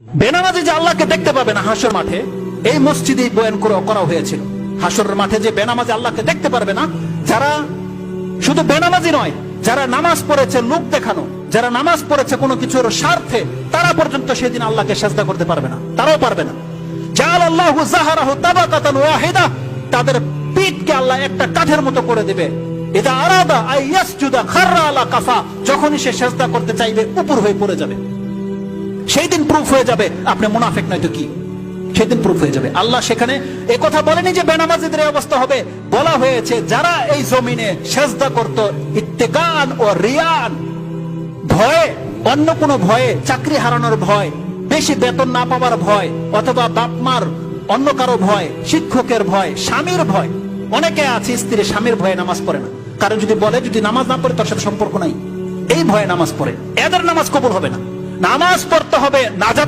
বেনামাজি যে আল্লাহকে দেখতে পাবে না হাসর মাঠে, এই মসজিদে বয়ান করা হয়েছিল। হাসরের মাঠে যে বেনামাজি আল্লাহকে দেখতে পারবে না, যারা শুধু বেনামাজি নয়, যারা নামাজ পড়েছে লোক দেখানো, যারা নামাজ পড়েছে কোনো কিছুর স্বার্থে, তারা পর্যন্ত সেদিন আল্লাহকে সেজদা করতে পারবে না, তারাও পারবে না। জাআলাল্লাহু যাহরাহু তাবাকাতান ওয়াহিদা, তাদের পিঠকে আল্লাহ একটা কাঠের মতো করে দিবে। ইদা আরাদা আইয়াসজুদা খাররা আলা কাফা, যখনই সে সেজদা করতে চাইবে উপর হয়ে পড়ে যাবে। সেই দিন প্রুফ হয়ে যাবে আপনি মুনাফিক নয় তো কি, সেদিন প্রুফ হয়ে যাবে। আল্লাহ সেখানে একথা বলেনি যে বেনামাজিদের অবস্থা হবে, বলা হয়েছে যারা এই জমিনে সেজদা করত ইত্তেকান ও রিয়ান, ভয়ে, অন্য কোনো ভয়ে, চাকরি হারানোর ভয়, বেশি বেতন না পাওয়ার ভয়, অথবা বাপ মার অন্য কারো ভয়, শিক্ষকের ভয়, স্বামীর ভয়। অনেকে আছে স্ত্রী স্বামীর ভয়ে নামাজ পড়ে না, কারণ যদি বলে যদি নামাজ না পড়ে তার সাথে সম্পর্ক নাই, এই ভয়ে নামাজ পড়ে, এদের নামাজ কবুল হবে না। নামাজ পড়তে হবে নাজাত